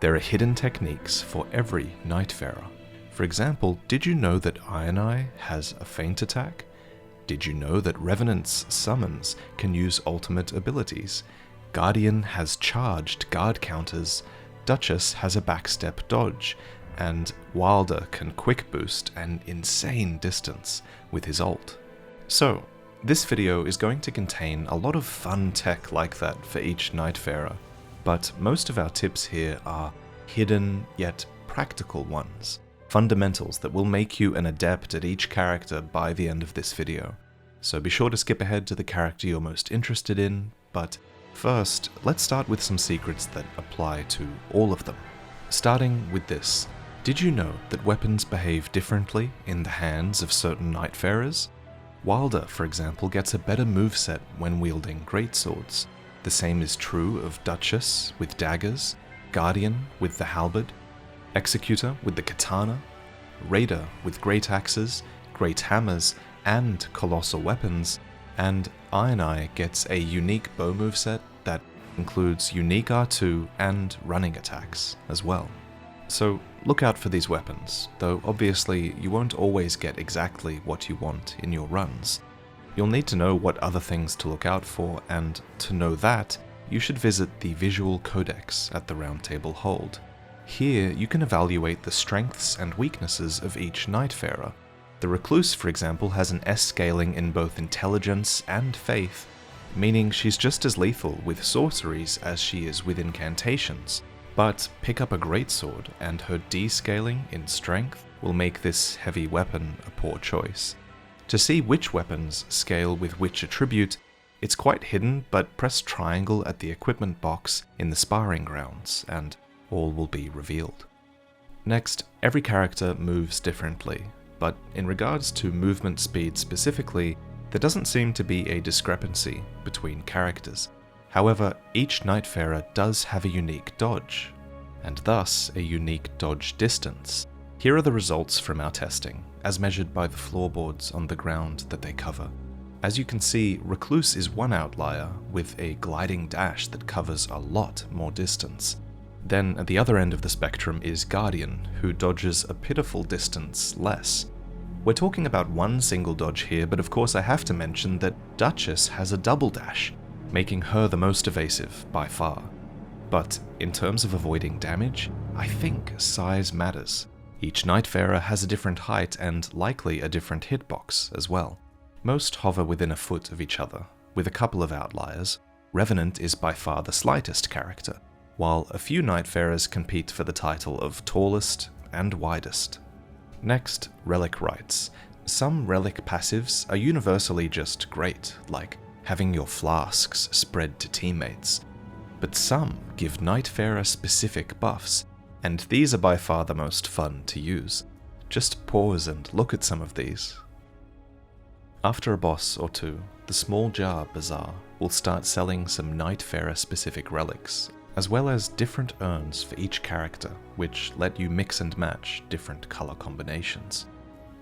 There are hidden techniques for every Nightfarer. For example, did you know that Ironeye has a feint attack? Did you know that Revenant's summons can use ultimate abilities? Guardian has charged guard counters, Duchess has a backstep dodge, and Wylder can quick boost an insane distance with his ult. So, this video is going to contain a lot of fun tech like that for each Nightfarer, but most of our tips here are hidden yet practical ones. Fundamentals that will make you an adept at each character by the end of this video. So be sure to skip ahead to the character you're most interested in, but first, let's start with some secrets that apply to all of them. Starting with this, did you know that weapons behave differently in the hands of certain Nightfarers? Wylder, for example, gets a better moveset when wielding greatswords. The same is true of Duchess with daggers, Guardian with the halberd, Executor with the katana, Raider with great axes, great hammers, and colossal weapons, and Ironeye gets a unique bow moveset that includes unique R2 and running attacks as well. So look out for these weapons, though obviously you won't always get exactly what you want in your runs. You'll need to know what other things to look out for, and to know that, you should visit the Visual Codex at the Round Table Hold. Here, you can evaluate the strengths and weaknesses of each Nightfarer. The Recluse, for example, has an S scaling in both intelligence and faith, meaning she's just as lethal with sorceries as she is with incantations. But pick up a greatsword, and her D scaling in strength will make this heavy weapon a poor choice. To see which weapons scale with which attribute, it's quite hidden, but press triangle at the equipment box in the sparring grounds, and all will be revealed. Next, every character moves differently, but in regards to movement speed specifically, there doesn't seem to be a discrepancy between characters. However, each Nightfarer does have a unique dodge, and thus a unique dodge distance. Here are the results from our testing, as measured by the floorboards on the ground that they cover. As you can see, Recluse is one outlier with a gliding dash that covers a lot more distance. Then at the other end of the spectrum is Guardian, who dodges a pitiful distance less. We're talking about one single dodge here, but of course I have to mention that Duchess has a double dash, making her the most evasive by far. But in terms of avoiding damage, I think size matters. Each Nightfarer has a different height and likely a different hitbox as well. Most hover within a foot of each other, with a couple of outliers. Revenant is by far the slightest character, while a few Nightfarers compete for the title of tallest and widest. Next, relic rights. Some relic passives are universally just great, like having your flasks spread to teammates, but some give Nightfarer specific buffs, and these are by far the most fun to use. Just pause and look at some of these. After a boss or two, the Small Jar Bazaar will start selling some Nightfarer specific relics, as well as different urns for each character, which let you mix and match different color combinations.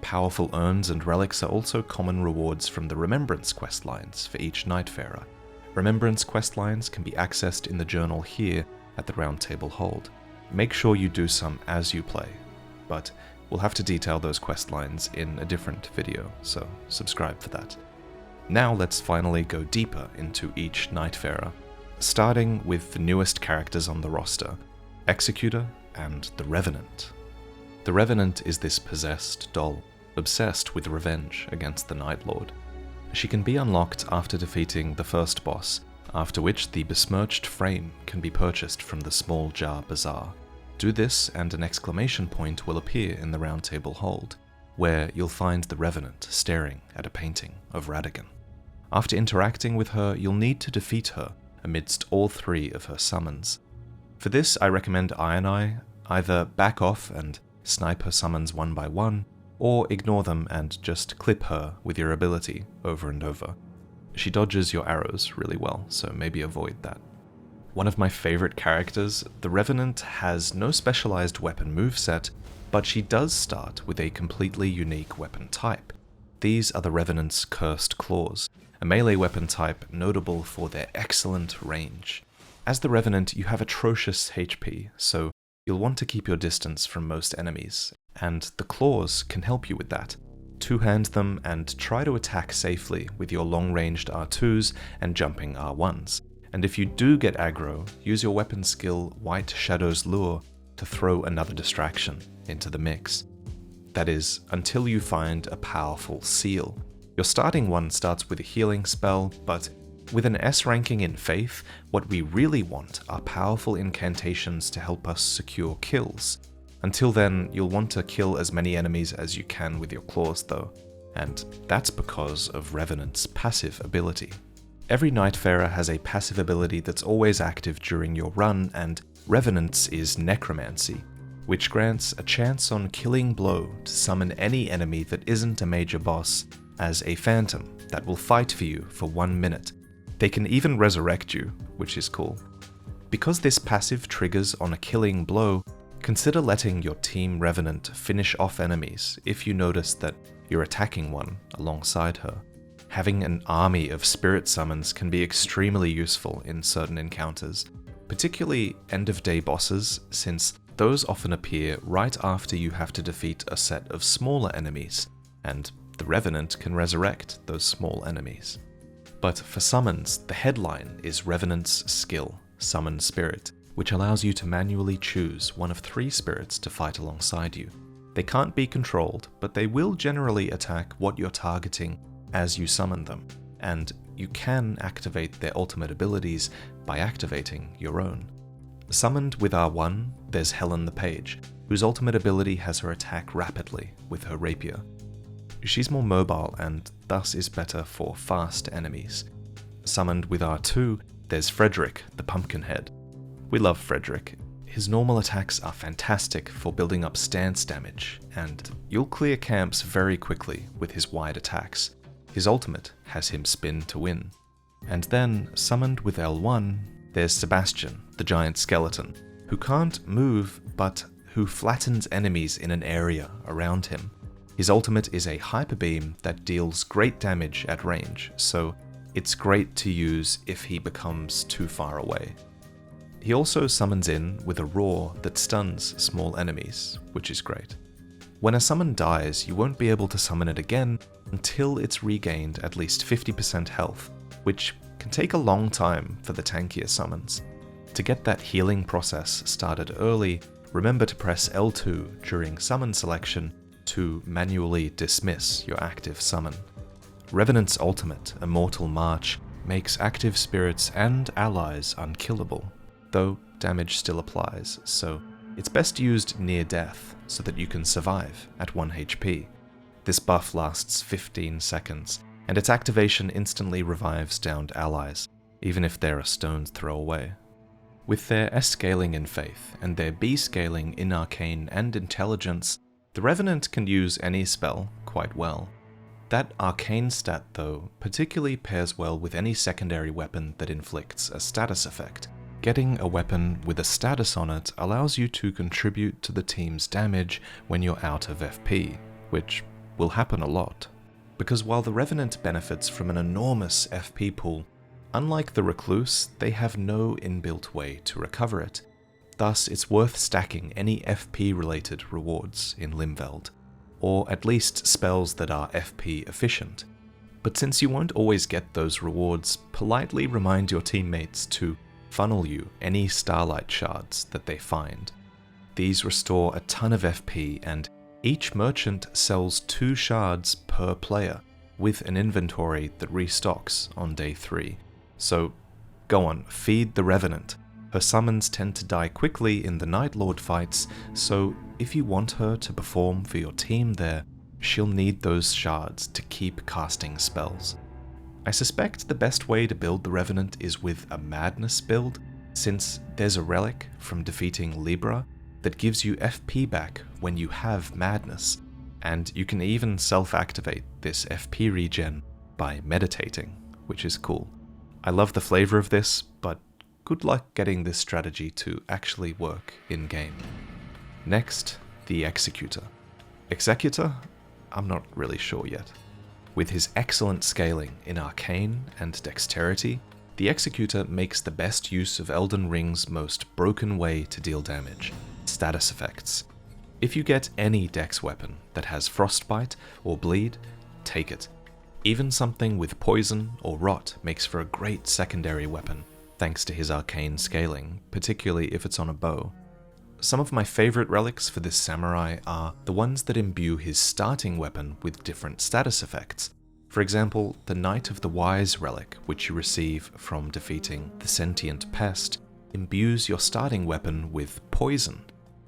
Powerful urns and relics are also common rewards from the Remembrance questlines for each Nightfarer. Remembrance questlines can be accessed in the journal here at the Round Table Hold. Make sure you do some as you play, but we'll have to detail those questlines in a different video, so subscribe for that. Now let's finally go deeper into each Nightfarer, starting with the newest characters on the roster, Executor and the Revenant. The Revenant is this possessed doll, obsessed with revenge against the Night Lord. She can be unlocked after defeating the first boss, after which the besmirched frame can be purchased from the Small Jar Bazaar. Do this and an exclamation point will appear in the Round Table Hold, where you'll find the Revenant staring at a painting of Radagon. After interacting with her, you'll need to defeat her amidst all three of her summons. For this, I recommend Ironeye. Either back off and snipe her summons one by one, or ignore them and just clip her with your ability over and over. She dodges your arrows really well, so maybe avoid that. One of my favorite characters, the Revenant has no specialized weapon moveset, but she does start with a completely unique weapon type. These are the Revenant's Cursed Claws, a melee weapon type notable for their excellent range. As the Revenant, you have atrocious HP, so you'll want to keep your distance from most enemies, and the claws can help you with that. Two-hand them and try to attack safely with your long-ranged R2s and jumping R1s. And if you do get aggro, use your weapon skill White Shadow's Lure to throw another distraction into the mix. That is, until you find a powerful seal. Your starting one starts with a healing spell, but with an S ranking in Faith, what we really want are powerful incantations to help us secure kills. Until then, you'll want to kill as many enemies as you can with your claws though, and that's because of Revenant's passive ability. Every Nightfarer has a passive ability that's always active during your run, and Revenant's is Necromancy, which grants a chance on Killing Blow to summon any enemy that isn't a major boss as a phantom that will fight for you for 1 minute. They can even resurrect you, which is cool. Because this passive triggers on a Killing Blow, consider letting your team Revenant finish off enemies if you notice that you're attacking one alongside her. Having an army of spirit summons can be extremely useful in certain encounters, particularly end-of-day bosses, since those often appear right after you have to defeat a set of smaller enemies, and the Revenant can resurrect those small enemies. But for summons, the headline is Revenant's skill, Summon Spirit, which allows you to manually choose one of 3 spirits to fight alongside you. They can't be controlled, but they will generally attack what you're targeting as you summon them, and you can activate their ultimate abilities by activating your own. Summoned with R1, there's Helen the Page, whose ultimate ability has her attack rapidly with her rapier. She's more mobile and thus is better for fast enemies. Summoned with R2, there's Frederick the Pumpkinhead. We love Frederick. His normal attacks are fantastic for building up stance damage, and you'll clear camps very quickly with his wide attacks. His ultimate has him spin to win. And then, summoned with L1, there's Sebastian, the giant skeleton, who can't move but who flattens enemies in an area around him. His ultimate is a hyper beam that deals great damage at range, so it's great to use if he becomes too far away. He also summons in with a roar that stuns small enemies, which is great. When a summon dies, you won't be able to summon it again until it's regained at least 50% health, which can take a long time for the tankier summons. To get that healing process started early, remember to press L2 during summon selection to manually dismiss your active summon. Revenant's ultimate, Immortal March, makes active spirits and allies unkillable, though damage still applies, so it's best used near death so that you can survive at 1 HP. This buff lasts 15 seconds, and its activation instantly revives downed allies, even if they're a stone's throw away. With their S scaling in Faith and their B scaling in Arcane and Intelligence, the Revenant can use any spell quite well. That Arcane stat, though, particularly pairs well with any secondary weapon that inflicts a status effect. Getting a weapon with a status on it allows you to contribute to the team's damage when you're out of FP, which will happen a lot. Because while the Revenant benefits from an enormous FP pool, unlike the Recluse, they have no inbuilt way to recover it. Thus, it's worth stacking any FP-related rewards in Limveld, or at least spells that are FP efficient. But since you won't always get those rewards, politely remind your teammates to funnel you any Starlight Shards that they find. These restore a ton of FP, and each merchant sells 2 shards per player, with an inventory that restocks on day 3. So go on, feed the Revenant. Her summons tend to die quickly in the Night Lord fights, so if you want her to perform for your team there, she'll need those shards to keep casting spells. I suspect the best way to build the Revenant is with a Madness build, since there's a relic from defeating Libra that gives you FP back when you have Madness, and you can even self-activate this FP regen by meditating, which is cool. I love the flavor of this, but good luck getting this strategy to actually work in-game. Next, the Executor. Executor? I'm not really sure yet. With his excellent scaling in Arcane and Dexterity, the Executor makes the best use of Elden Ring's most broken way to deal damage, status effects. If you get any dex weapon that has frostbite or bleed, take it. Even something with poison or rot makes for a great secondary weapon, thanks to his arcane scaling, particularly if it's on a bow. Some of my favorite relics for this samurai are the ones that imbue his starting weapon with different status effects. For example, the Knight of the Wise relic, which you receive from defeating the Sentient Pest, imbues your starting weapon with poison.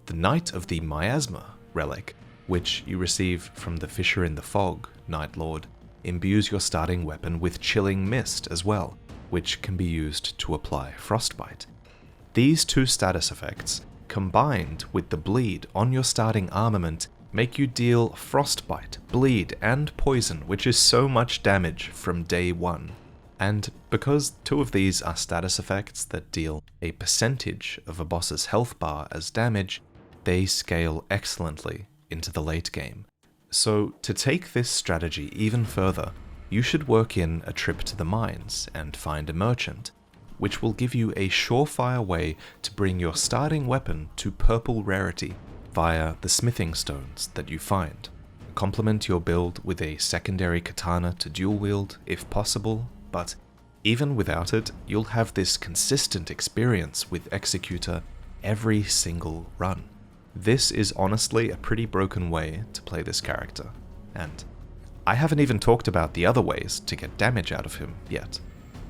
The Knight of the Miasma relic, which you receive from the Fissure in the Fog Night Lord, imbues your starting weapon with Chilling Mist as well, which can be used to apply frostbite. These two status effects, combined with the bleed on your starting armament, make you deal frostbite, bleed, and poison, which is so much damage from day one. And because two of these are status effects that deal a percentage of a boss's health bar as damage, they scale excellently into the late game. So to take this strategy even further, you should work in a trip to the mines and find a merchant, which will give you a surefire way to bring your starting weapon to purple rarity via the smithing stones that you find. Complement your build with a secondary katana to dual wield if possible, but even without it, you'll have this consistent experience with Executor every single run. This is honestly a pretty broken way to play this character, and I haven't even talked about the other ways to get damage out of him yet.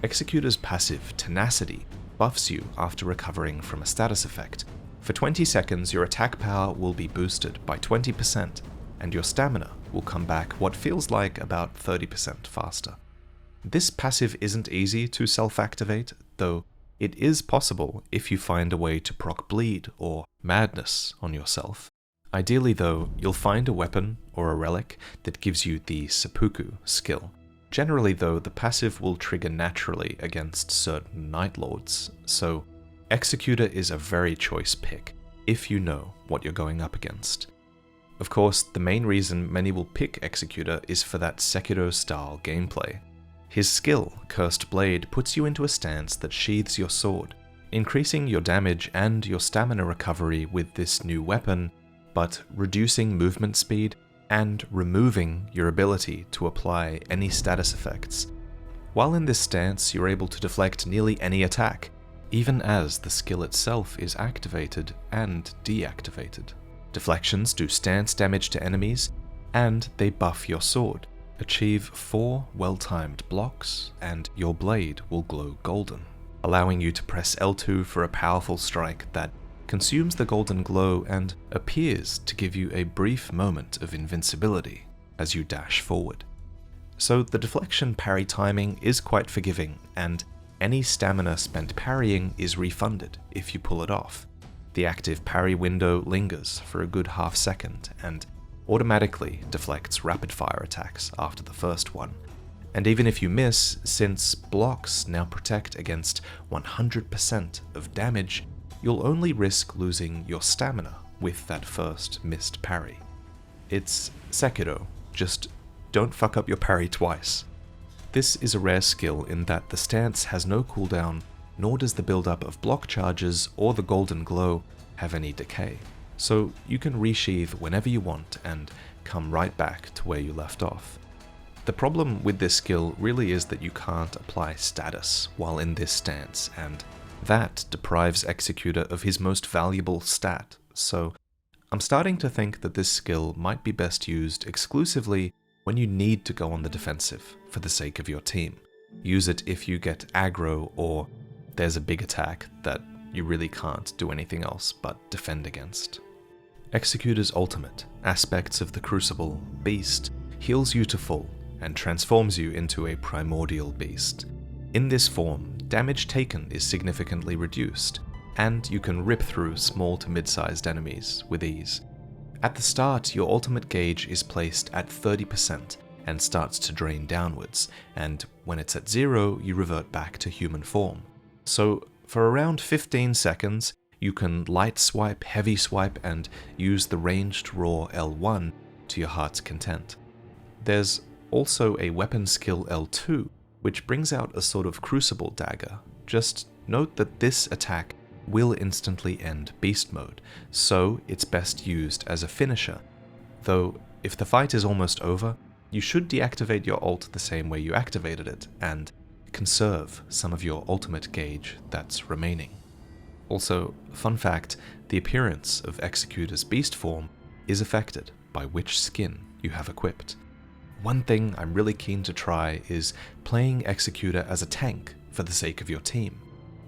Executor's passive, Tenacity, buffs you after recovering from a status effect. For 20 seconds, your attack power will be boosted by 20%, and your stamina will come back what feels like about 30% faster. This passive isn't easy to self-activate, though it is possible if you find a way to proc bleed or madness on yourself. Ideally though, you'll find a weapon or a relic that gives you the seppuku skill. Generally though, the passive will trigger naturally against certain Night Lords, so Executor is a very choice pick if you know what you're going up against. Of course, the main reason many will pick Executor is for that Sekiro-style gameplay. His skill, Cursed Blade, puts you into a stance that sheathes your sword, increasing your damage and your stamina recovery with this new weapon, but reducing movement speed and removing your ability to apply any status effects. While in this stance, you're able to deflect nearly any attack, even as the skill itself is activated and deactivated. Deflections do stance damage to enemies, and they buff your sword. Achieve 4 well-timed blocks, and your blade will glow golden, allowing you to press L2 for a powerful strike that consumes the golden glow and appears to give you a brief moment of invincibility as you dash forward. So the deflection parry timing is quite forgiving, and any stamina spent parrying is refunded if you pull it off. The active parry window lingers for a good half second and automatically deflects rapid-fire attacks after the first one. And even if you miss, since blocks now protect against 100% of damage, you'll only risk losing your stamina with that first missed parry. It's Sekiro, just don't fuck up your parry twice. This is a rare skill in that the stance has no cooldown, nor does the build-up of block charges or the golden glow have any decay. So you can resheath whenever you want and come right back to where you left off. The problem with this skill really is that you can't apply status while in this stance, and that deprives Executor of his most valuable stat, so I'm starting to think that this skill might be best used exclusively when you need to go on the defensive for the sake of your team. Use it if you get aggro or there's a big attack that you really can't do anything else but defend against. Executor's ultimate, Aspects of the Crucible Beast, heals you to full and transforms you into a primordial beast. In this form, damage taken is significantly reduced, and you can rip through small to mid-sized enemies with ease. At the start, your ultimate gauge is placed at 30% and starts to drain downwards, and when it's at 0, you revert back to human form. So for around 15 seconds, you can light swipe, heavy swipe, and use the ranged raw L1 to your heart's content. There's also a weapon skill L2, which brings out a sort of crucible dagger. Just note that this attack will instantly end beast mode, so it's best used as a finisher. Though, if the fight is almost over, you should deactivate your ult the same way you activated it, and conserve some of your ultimate gauge that's remaining. Also, fun fact, the appearance of Executor's beast form is affected by which skin you have equipped. One thing I'm really keen to try is playing Executor as a tank for the sake of your team.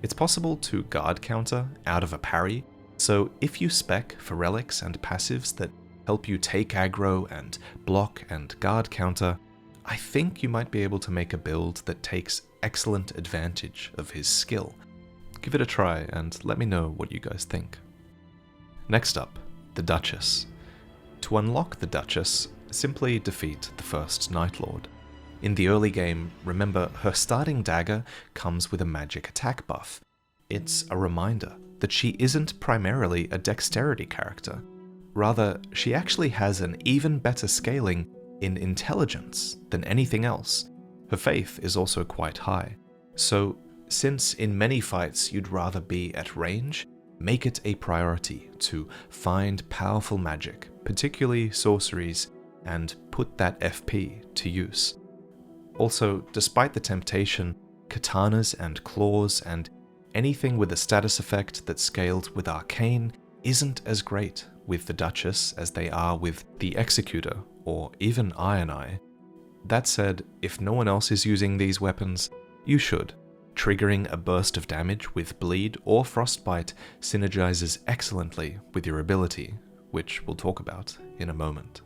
It's possible to guard counter out of a parry, so if you spec for relics and passives that help you take aggro and block and guard counter, I think you might be able to make a build that takes excellent advantage of his skill. Give it a try and let me know what you guys think. Next up, the Duchess. To unlock the Duchess, simply defeat the first Night Lord. In the early game, remember her starting dagger comes with a magic attack buff. It's a reminder that she isn't primarily a dexterity character. Rather, she actually has an even better scaling in intelligence than anything else. Her faith is also quite high. So, since in many fights you'd rather be at range, make it a priority to find powerful magic, particularly sorceries, and put that FP to use. Also, despite the temptation, katanas and claws and anything with a status effect that's scaled with arcane isn't as great with the Duchess as they are with the Executor or even Ironeye. That said, if no one else is using these weapons, you should. Triggering a burst of damage with bleed or frostbite synergizes excellently with your ability, which we'll talk about in a moment.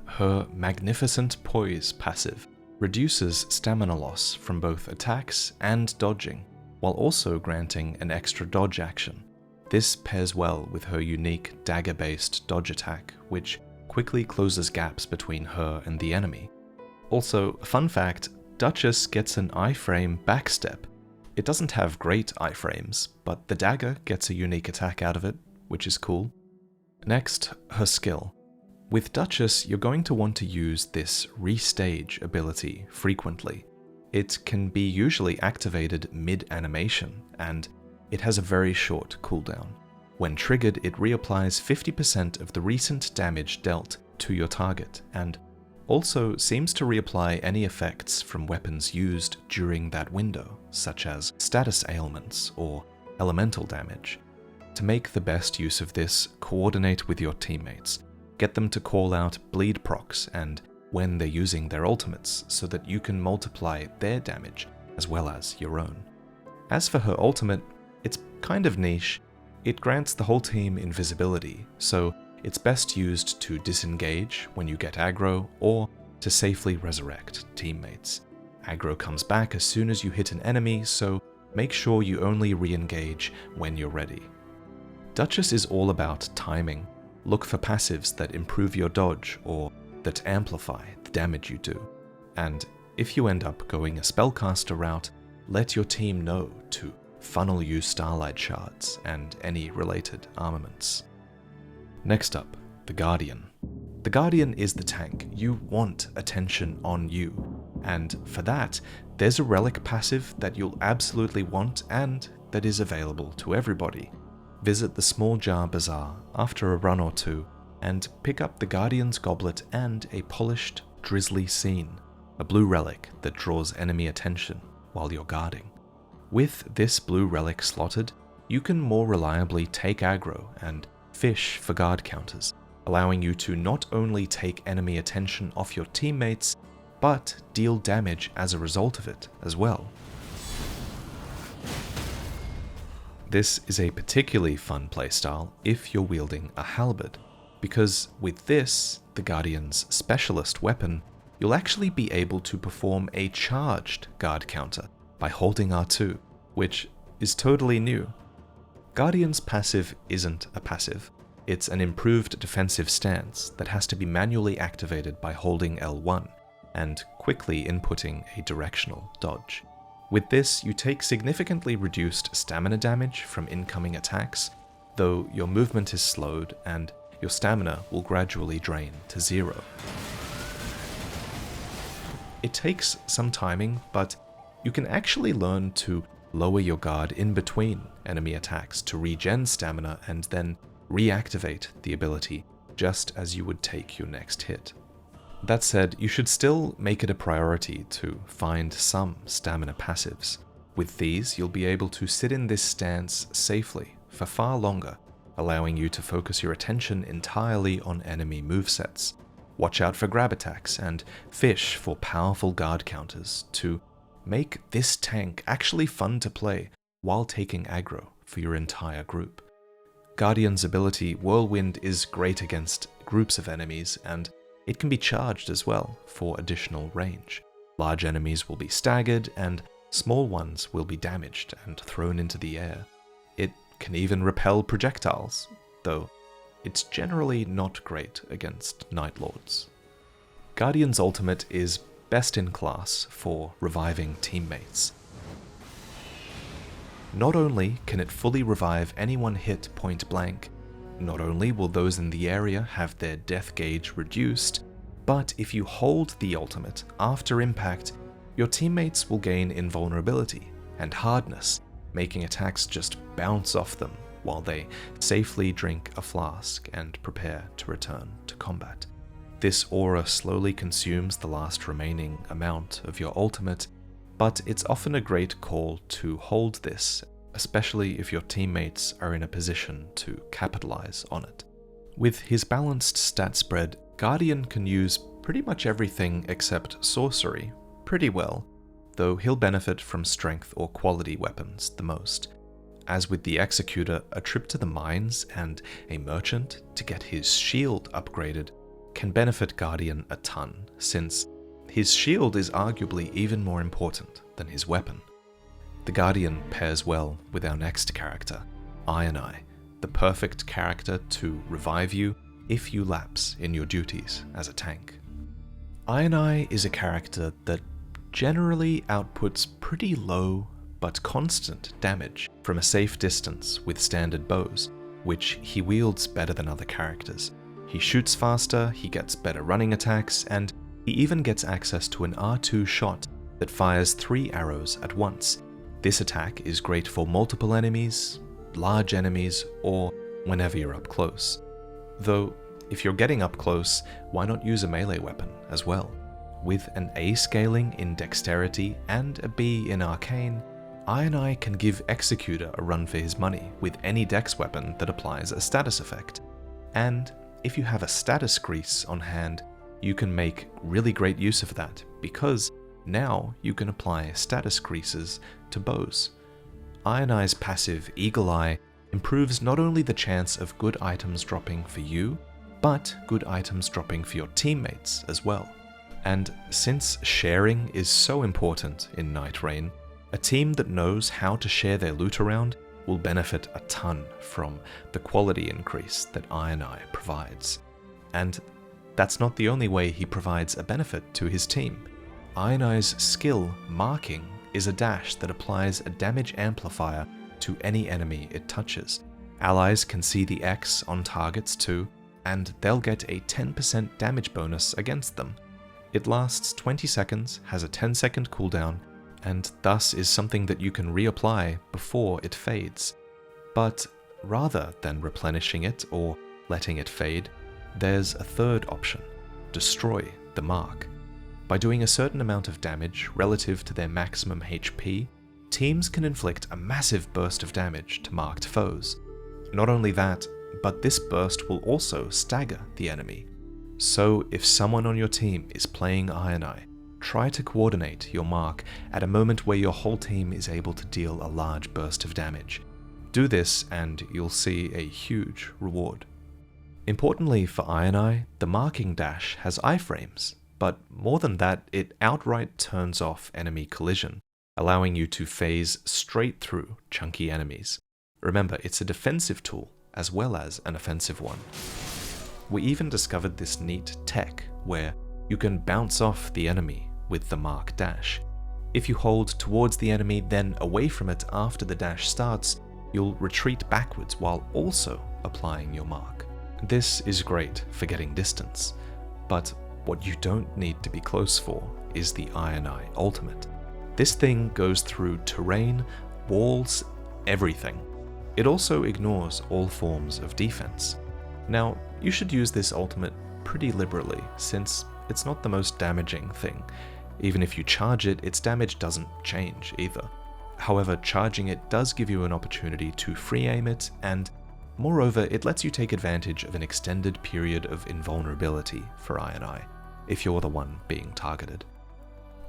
Her Magnificent Poise passive reduces stamina loss from both attacks and dodging, while also granting an extra dodge action. This pairs well with her unique dagger-based dodge attack, which quickly closes gaps between her and the enemy. Also, fun fact, Duchess gets an iframe backstep. It doesn't have great iframes, but the dagger gets a unique attack out of it, which is cool. Next, her skill. With Duchess, you're going to want to use this restage ability frequently. It can be usually activated mid-animation, and it has a very short cooldown. When triggered, it reapplies 50% of the recent damage dealt to your target, and also seems to reapply any effects from weapons used during that window, such as status ailments or elemental damage. To make the best use of this, coordinate with your teammates. Get them to call out bleed procs and when they're using their ultimates so that you can multiply their damage as well as your own. As for her ultimate, it's kind of niche. It grants the whole team invisibility, so it's best used to disengage when you get aggro or to safely resurrect teammates. Aggro comes back as soon as you hit an enemy, so make sure you only re-engage when you're ready. Duchess is all about timing. Look for passives that improve your dodge or that amplify the damage you do. And if you end up going a spellcaster route, let your team know to funnel you starlight shards and any related armaments. Next up, the Guardian. The Guardian is the tank. You want attention on you, and for that, there's a relic passive that you'll absolutely want and that is available to everybody. Visit the Small Jar Bazaar after a run or two and pick up the Guardian's Goblet and a polished, drizzly scene, a blue relic that draws enemy attention while you're guarding. With this blue relic slotted, you can more reliably take aggro and fish for guard counters, allowing you to not only take enemy attention off your teammates, but deal damage as a result of it as well. This is a particularly fun playstyle if you're wielding a halberd, because with this, the Guardian's specialist weapon, you'll actually be able to perform a charged guard counter by holding R2, which is totally new. Guardian's passive isn't a passive. It's an improved defensive stance that has to be manually activated by holding L1 and quickly inputting a directional dodge. With this, you take significantly reduced stamina damage from incoming attacks, though your movement is slowed and your stamina will gradually drain to 0. It takes some timing, but you can actually learn to lower your guard in between enemy attacks to regen stamina and then reactivate the ability just as you would take your next hit. That said, you should still make it a priority to find some stamina passives. With these, you'll be able to sit in this stance safely for far longer, allowing you to focus your attention entirely on enemy movesets. Watch out for grab attacks and fish for powerful guard counters to make this tank actually fun to play while taking aggro for your entire group. Guardian's ability Whirlwind is great against groups of enemies, and it can be charged as well for additional range. Large enemies will be staggered and small ones will be damaged and thrown into the air. It can even repel projectiles, though it's generally not great against Night Lords. Guardian's ultimate is best in class for reviving teammates. Not only can it fully revive anyone hit point blank, not only will those in the area have their death gauge reduced, but if you hold the ultimate after impact, your teammates will gain invulnerability and hardness, making attacks just bounce off them while they safely drink a flask and prepare to return to combat. This aura slowly consumes the last remaining amount of your ultimate, but it's often a great call to hold this, especially if your teammates are in a position to capitalize on it. With his balanced stat spread, Guardian can use pretty much everything except sorcery pretty well, though he'll benefit from strength or quality weapons the most. As with the Executor, a trip to the mines and a merchant to get his shield upgraded can benefit Guardian a ton, since his shield is arguably even more important than his weapon. The Guardian pairs well with our next character, Ironeye, the perfect character to revive you if you lapse in your duties as a tank. Ironeye is a character that generally outputs pretty low but constant damage from a safe distance with standard bows, which he wields better than other characters. He shoots faster, he gets better running attacks, and he even gets access to an R2 shot that fires 3 arrows at once. This attack is great for multiple enemies, large enemies, or whenever you're up close. Though, if you're getting up close, why not use a melee weapon as well? With an A scaling in Dexterity and a B in Arcane, Ironeye can give Executor a run for his money with any dex weapon that applies a status effect. And if you have a status grease on hand, you can make really great use of that, because now you can apply status greases to bows. Ioneye's passive Eagle Eye improves not only the chance of good items dropping for you, but good items dropping for your teammates as well. And since sharing is so important in Nightreign, a team that knows how to share their loot around will benefit a ton from the quality increase that Ironeye provides. And that's not the only way he provides a benefit to his team. Ioneye's skill, Marking, is a dash that applies a damage amplifier to any enemy it touches. Allies can see the X on targets too, and they'll get a 10% damage bonus against them. It lasts 20 seconds, has a 10-second cooldown, and thus is something that you can reapply before it fades. But rather than replenishing it or letting it fade, there's a third option: destroy the mark. By doing a certain amount of damage relative to their maximum HP, teams can inflict a massive burst of damage to marked foes. Not only that, but this burst will also stagger the enemy. So if someone on your team is playing Ironeye, try to coordinate your mark at a moment where your whole team is able to deal a large burst of damage. Do this and you'll see a huge reward. Importantly for Ironeye, the marking dash has iframes, but more than that, it outright turns off enemy collision, allowing you to phase straight through chunky enemies. Remember, it's a defensive tool as well as an offensive one. We even discovered this neat tech where you can bounce off the enemy with the mark dash. If you hold towards the enemy, then away from it after the dash starts, you'll retreat backwards while also applying your mark. This is great for getting distance, but what you don't need to be close for is the Ironeye ultimate. This thing goes through terrain, walls everything. It also ignores all forms of defense. Now, you should use this ultimate pretty liberally, since it's not the most damaging thing. Even if you charge it, its damage doesn't change either. However, charging it does give you an opportunity to free aim it, and moreover, it lets you take advantage of an extended period of invulnerability for Ironeye, if you're the one being targeted.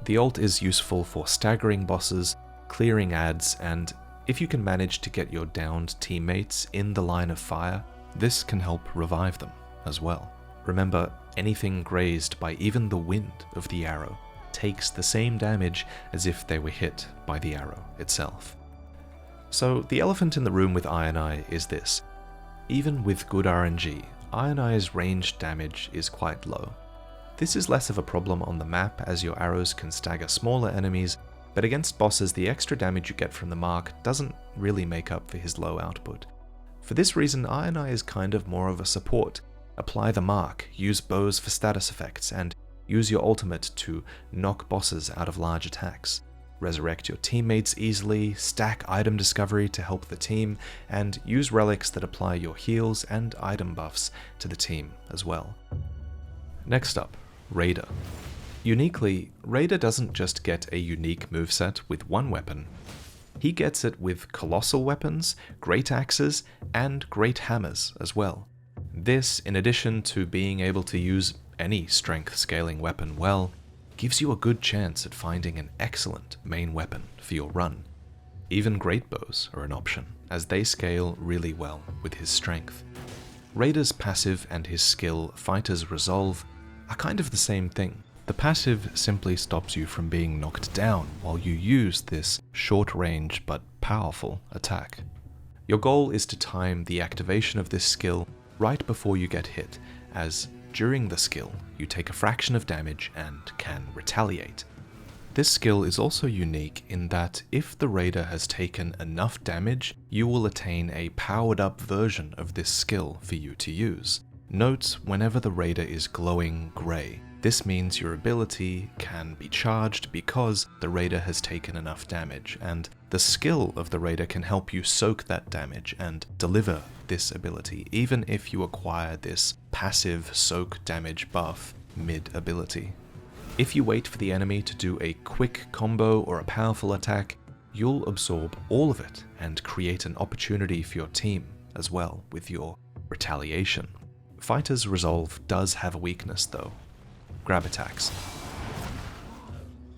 The ult is useful for staggering bosses, clearing adds, and if you can manage to get your downed teammates in the line of fire, this can help revive them as well. Remember, anything grazed by even the wind of the arrow takes the same damage as if they were hit by the arrow itself. So the elephant in the room with Ironeye is this. Even with good RNG, Ironeye's ranged damage is quite low. This is less of a problem on the map as your arrows can stagger smaller enemies, but against bosses the extra damage you get from the mark doesn't really make up for his low output. For this reason, Ironeye is kind of more of a support. Apply the mark, use bows for status effects, and use your ultimate to knock bosses out of large attacks. Resurrect your teammates easily, stack item discovery to help the team, and use relics that apply your heals and item buffs to the team as well. Next up, Raider. Uniquely, Raider doesn't just get a unique moveset with one weapon. He gets it with colossal weapons, great axes, and great hammers as well. This, in addition to being able to use any strength scaling weapon well, gives you a good chance at finding an excellent main weapon for your run. Even great bows are an option, as they scale really well with his strength. Raider's passive and his skill, Fighter's Resolve, are kind of the same thing. The passive simply stops you from being knocked down while you use this short-range but powerful attack. Your goal is to time the activation of this skill right before you get hit, as during the skill you take a fraction of damage and can retaliate. This skill is also unique in that if the Raider has taken enough damage, you will attain a powered-up version of this skill for you to use. Note whenever the Raider is glowing grey. This means your ability can be charged because the Raider has taken enough damage, and the skill of the Raider can help you soak that damage and deliver this ability, even if you acquire this passive soak damage buff mid-ability. If you wait for the enemy to do a quick combo or a powerful attack, you'll absorb all of it and create an opportunity for your team as well with your retaliation. Fighter's Resolve does have a weakness though. Grab attacks.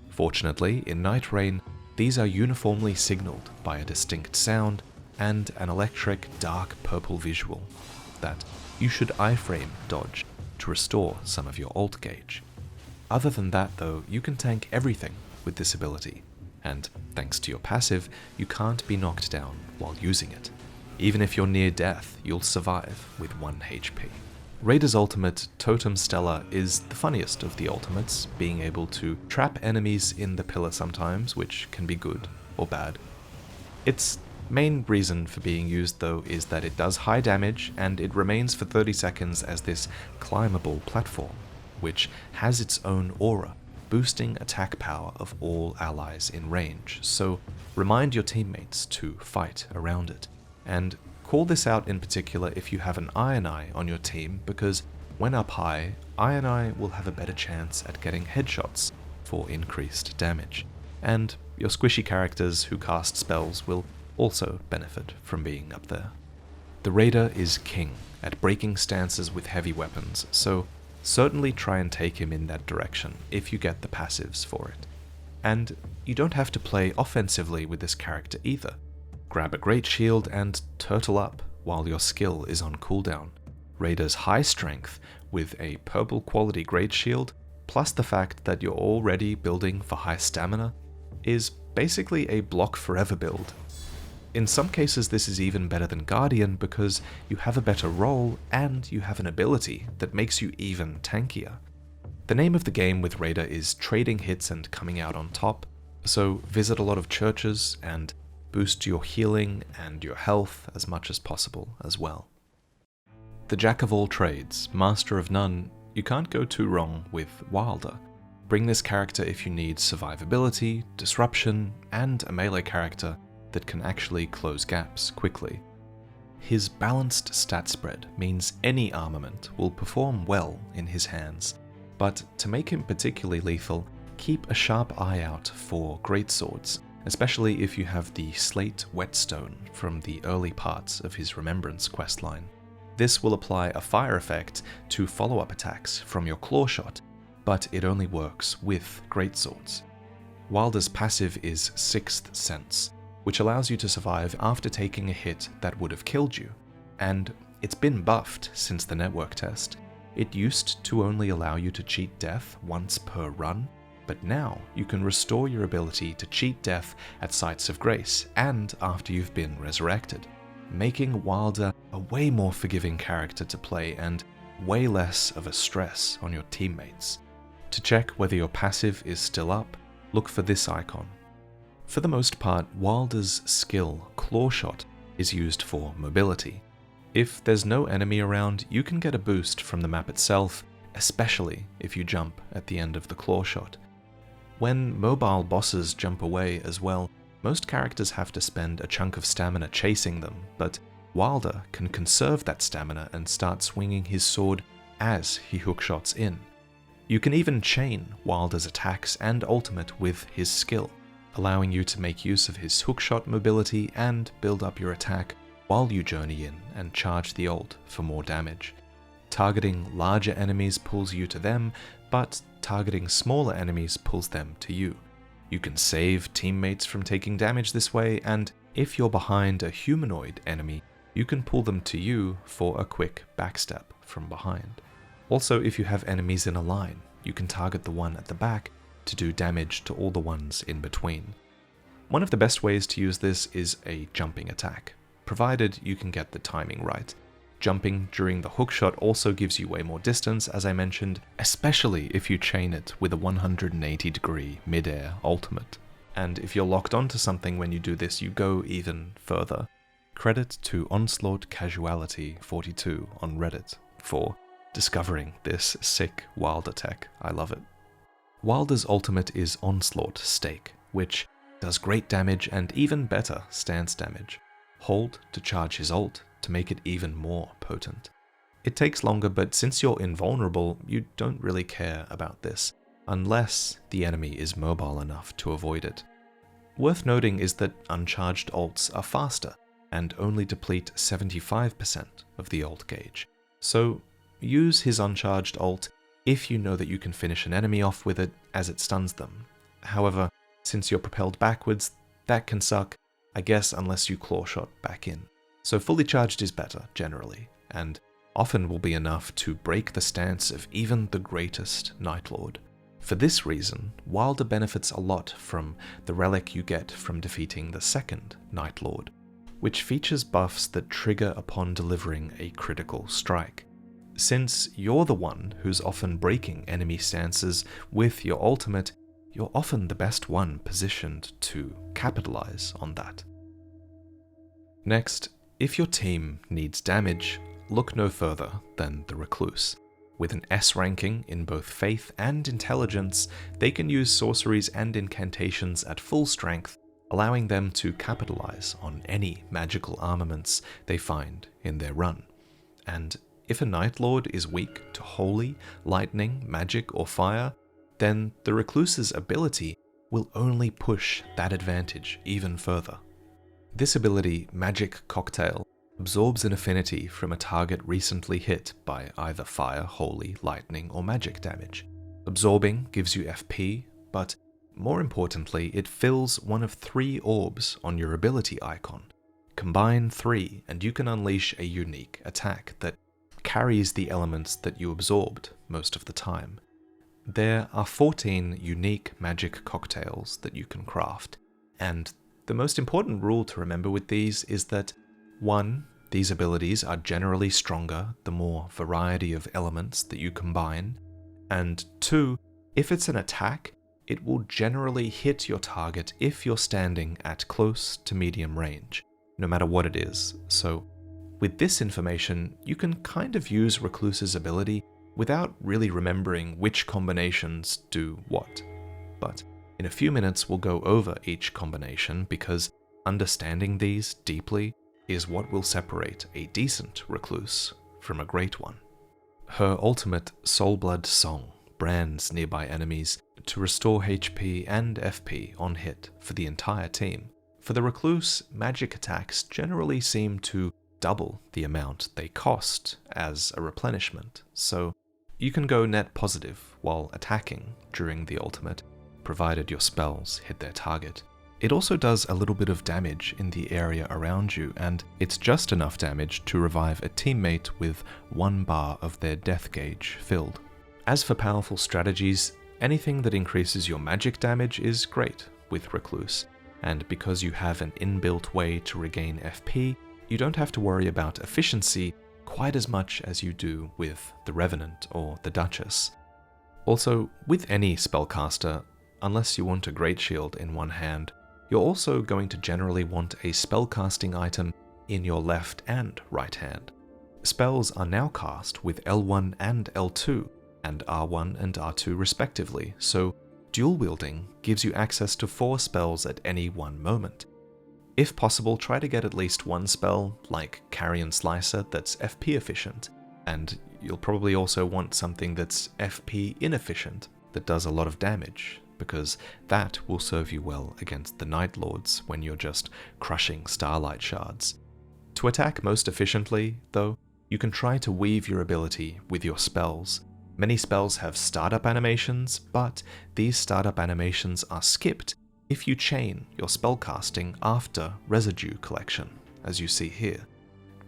Fortunately, in Nightreign, these are uniformly signaled by a distinct sound and an electric dark purple visual that you should iframe dodge to restore some of your ult gauge. Other than that though, you can tank everything with this ability, and thanks to your passive, you can't be knocked down while using it. Even if you're near death, you'll survive with 1 HP. Raider's ultimate, Totem Stellar, is the funniest of the ultimates, being able to trap enemies in the pillar sometimes, which can be good or bad. Its main reason for being used though is that it does high damage and it remains for 30 seconds as this climbable platform, which has its own aura, boosting attack power of all allies in range, so remind your teammates to fight around it. And call this out in particular if you have an Ironeye on your team, because when up high, Ironeye will have a better chance at getting headshots for increased damage, and your squishy characters who cast spells will also benefit from being up there. The Raider is king at breaking stances with heavy weapons, so certainly try and take him in that direction if you get the passives for it. And you don't have to play offensively with this character either. Grab a great shield and turtle up while your skill is on cooldown. Raider's high strength with a purple quality great shield, plus the fact that you're already building for high stamina, is basically a block forever build. In some cases this is even better than Guardian because you have a better role and you have an ability that makes you even tankier. The name of the game with Raider is trading hits and coming out on top, so visit a lot of churches and boost your healing and your health as much as possible as well. The jack of all trades, master of none, you can't go too wrong with Wylder. Bring this character if you need survivability, disruption, and a melee character that can actually close gaps quickly. His balanced stat spread means any armament will perform well in his hands, but to make him particularly lethal, keep a sharp eye out for greatswords, especially if you have the Slate Whetstone from the early parts of his Remembrance questline. This will apply a fire effect to follow-up attacks from your claw shot, but it only works with greatswords. Wylder's passive is Sixth Sense, which allows you to survive after taking a hit that would have killed you, and it's been buffed since the network test. It used to only allow you to cheat death once per run, but now you can restore your ability to cheat death at sites of grace and after you've been resurrected, making Wylder a way more forgiving character to play and way less of a stress on your teammates. To check whether your passive is still up, look for this icon. For the most part, Wylder's skill, Claw Shot, is used for mobility. If there's no enemy around, you can get a boost from the map itself, especially if you jump at the end of the Claw Shot. When mobile bosses jump away as well, most characters have to spend a chunk of stamina chasing them, but Wylder can conserve that stamina and start swinging his sword as he hookshots in. You can even chain Wylder's attacks and ultimate with his skill, allowing you to make use of his hookshot mobility and build up your attack while you journey in and charge the ult for more damage. Targeting larger enemies pulls you to them, but targeting smaller enemies pulls them to you. You can save teammates from taking damage this way, and if you're behind a humanoid enemy, you can pull them to you for a quick backstep from behind. Also, if you have enemies in a line, you can target the one at the back to do damage to all the ones in between. One of the best ways to use this is a jumping attack, provided you can get the timing right. Jumping during the hookshot also gives you way more distance, as I mentioned, especially if you chain it with a 180-degree mid-air ultimate. And if you're locked onto something when you do this, you go even further. Credit to Onslaught Casuality 42 on Reddit for discovering this sick Wylder tech. I love it. Wylder's ultimate is Onslaught Stake, which does great damage and even better stance damage. Hold to charge his ult to make it even more potent. It takes longer, but since you're invulnerable, you don't really care about this, unless the enemy is mobile enough to avoid it. Worth noting is that uncharged ults are faster, and only deplete 75% of the ult gauge. So use his uncharged ult if you know that you can finish an enemy off with it as it stuns them. However, since you're propelled backwards, that can suck, I guess, unless you claw shot back in. So fully charged is better, generally, and often will be enough to break the stance of even the greatest Night Lord. For this reason, Wylder benefits a lot from the relic you get from defeating the second Night Lord, which features buffs that trigger upon delivering a critical strike. Since you're the one who's often breaking enemy stances with your ultimate, you're often the best one positioned to capitalize on that. Next, if your team needs damage, look no further than the Recluse. With an S ranking in both Faith and Intelligence, they can use sorceries and incantations at full strength, allowing them to capitalize on any magical armaments they find in their run. And if a Night Lord is weak to Holy, Lightning, Magic, or Fire, then the Recluse's ability will only push that advantage even further. This ability, Magic Cocktail, absorbs an affinity from a target recently hit by either Fire, Holy, Lightning, or Magic damage. Absorbing gives you FP, but more importantly, it fills one of 3 orbs on your ability icon. Combine 3 and you can unleash a unique attack that carries the elements that you absorbed most of the time. There are 14 unique magic cocktails that you can craft, and the most important rule to remember with these is that 1. These abilities are generally stronger the more variety of elements that you combine, and 2. If it's an attack, it will generally hit your target if you're standing at close to medium range, no matter what it is. So with this information, you can kind of use Recluse's ability without really remembering which combinations do what. But in a few minutes we'll go over each combination because Understanding these deeply is what will separate a decent Recluse from a great one. Her ultimate Soulblood Song brands nearby enemies to restore HP and FP on hit for the entire team. For the Recluse, magic attacks generally seem to double the amount they cost as a replenishment, so you can go net positive while attacking during the ultimate, provided your spells hit their target. It also does a little bit of damage in the area around you, and it's just enough damage to revive a teammate with 1 bar of their death gauge filled. As for powerful strategies, anything that increases your magic damage is great with Recluse, and because you have an inbuilt way to regain FP, you don't have to worry about efficiency quite as much as you do with the Revenant or the Duchess. Also, with any spellcaster, unless you want a Great Shield in one hand, you're also going to generally want a spellcasting item in your left and right hand. Spells are now cast with L1 and L2, and R1 and R2 respectively, so dual wielding gives you access to 4 spells at any one moment. If possible, try to get at least one spell, like Carrion Slicer, that's FP efficient, and you'll probably also want something that's FP inefficient, that does a lot of damage, because that will serve you well against the Night Lords when you're just crushing Starlight Shards. To attack most efficiently, though, you can try to weave your ability with your spells. Many spells have startup animations, but these startup animations are skipped if you chain your spellcasting after residue collection, as you see here.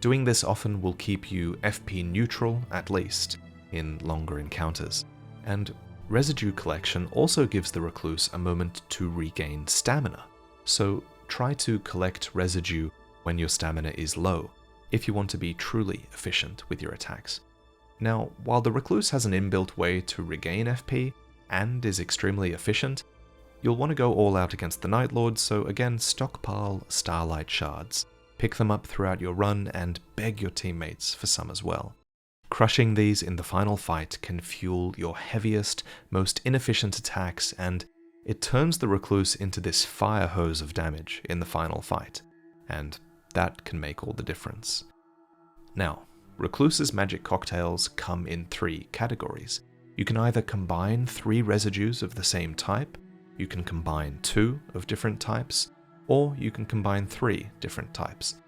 Doing this often will keep you FP neutral, at least, in longer encounters. And residue collection also gives the Recluse a moment to regain stamina, so try to collect residue when your stamina is low, if you want to be truly efficient with your attacks. Now, while the Recluse has an inbuilt way to regain FP, and is extremely efficient, you'll want to go all out against the Night Lords, so again, stockpile Starlight Shards. Pick them up throughout your run and beg your teammates for some as well. Crushing these in the final fight can fuel your heaviest, most inefficient attacks, and it turns the Recluse into this fire hose of damage in the final fight, and that can make all the difference. Now, Recluse's magic cocktails come in 3 categories. You can either combine 3 residues of the same type, you can combine 2 of different types, or you can combine 3 different types.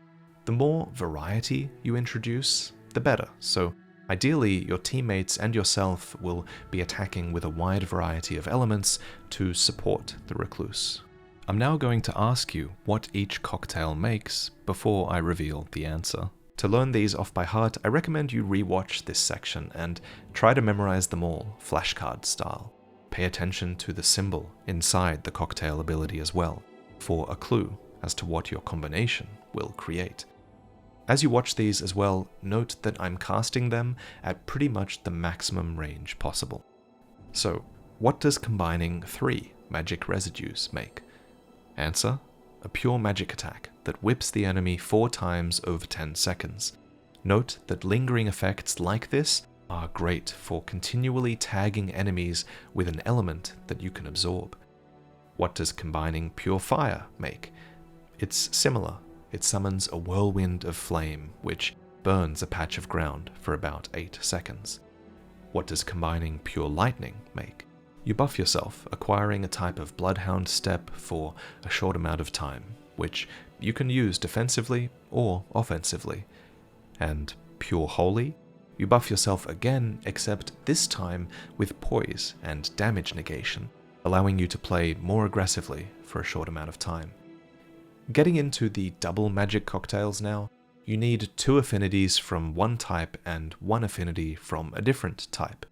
The more variety you introduce, the better, so ideally your teammates and yourself will be attacking with a wide variety of elements to support the Recluse. I'm now going to ask you what each cocktail makes before I reveal the answer. To learn these off by heart, I recommend you rewatch this section and try to memorize them all, flashcard style. Pay attention to the symbol inside the cocktail ability as well, for a clue as to what your combination will create. As you watch these as well, note that I'm casting them at pretty much the maximum range possible. So, what does combining 3 magic residues make? Answer: a pure magic attack that whips the enemy 4 times over 10 seconds. Note that lingering effects like this are great for continually tagging enemies with an element that you can absorb. What does combining pure fire make? It's similar. It summons a whirlwind of flame, which burns a patch of ground for about 8 seconds. What does combining pure lightning make? You buff yourself, acquiring a type of Bloodhound step for a short amount of time, which you can use defensively or offensively. And pure holy? You buff yourself again, except this time with poise and damage negation, allowing you to play more aggressively for a short amount of time. Getting into the double magic cocktails now, you need 2 affinities from one type and 1 affinity from a different type.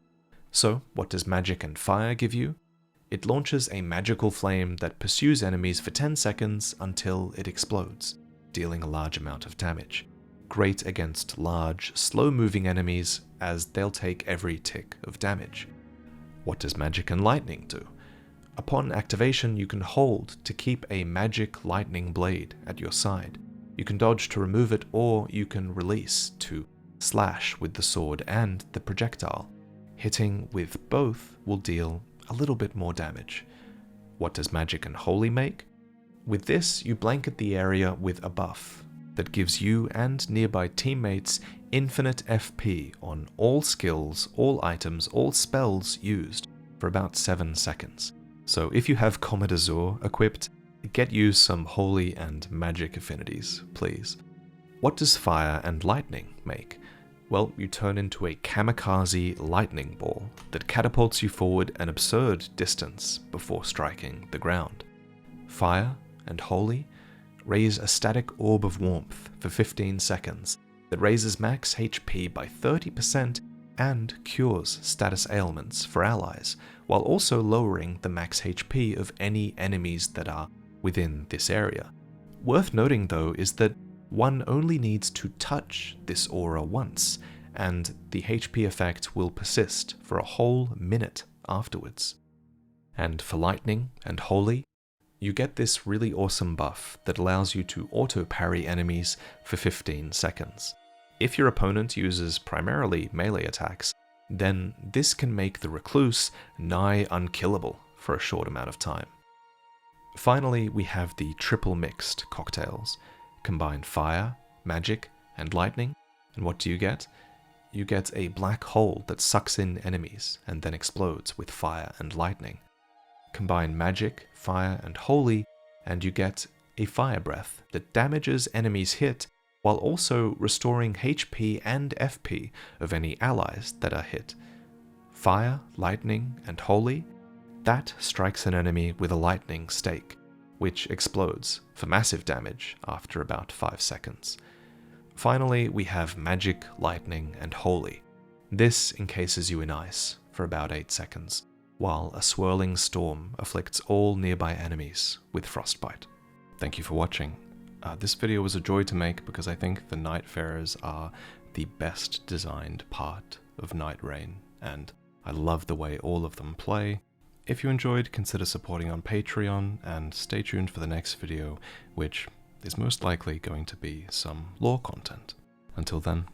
So, what does magic and fire give you? It launches a magical flame that pursues enemies for 10 seconds until it explodes, dealing a large amount of damage. Great against large, slow-moving enemies, as they'll take every tick of damage. What does magic and lightning do? Upon activation, you can hold to keep a magic lightning blade at your side. You can dodge to remove it, or you can release to slash with the sword and the projectile. Hitting with both will deal a little bit more damage. What does magic and holy make? With this, you blanket the area with a buff that gives you and nearby teammates infinite FP on all skills, all items, all spells used for about 7 seconds. So if you have Comet Azure equipped, get you some holy and magic affinities, please. What does fire and lightning make? Well, you turn into a kamikaze lightning ball that catapults you forward an absurd distance before striking the ground. Fire and holy raise a static orb of warmth for 15 seconds that raises max HP by 30% and cures status ailments for allies, while also lowering the max HP of any enemies that are within this area. Worth noting though is that one only needs to touch this aura once, and the HP effect will persist for a whole minute afterwards. And for lightning and holy, you get this really awesome buff that allows you to auto-parry enemies for 15 seconds. If your opponent uses primarily melee attacks, then this can make the Recluse nigh unkillable for a short amount of time. Finally, we have the triple mixed cocktails. Combine fire, magic, and lightning, and what do you get? You get a black hole that sucks in enemies and then explodes with fire and lightning. Combine magic, fire, and holy, and you get a fire breath that damages enemies hit while also restoring HP and FP of any allies that are hit. Fire, lightning, and holy, that strikes an enemy with a lightning stake, which explodes for massive damage after about 5 seconds. Finally, we have magic, lightning, and holy. This encases you in ice for about 8 seconds, while a swirling storm afflicts all nearby enemies with frostbite. Thank you for watching. This video was a joy to make because I think the Nightfarers are the best designed part of Nightreign, and I love the way all of them play. If you enjoyed, consider supporting on Patreon, and stay tuned for the next video, which is most likely going to be some lore content. Until then,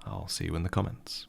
I'll see you in the comments.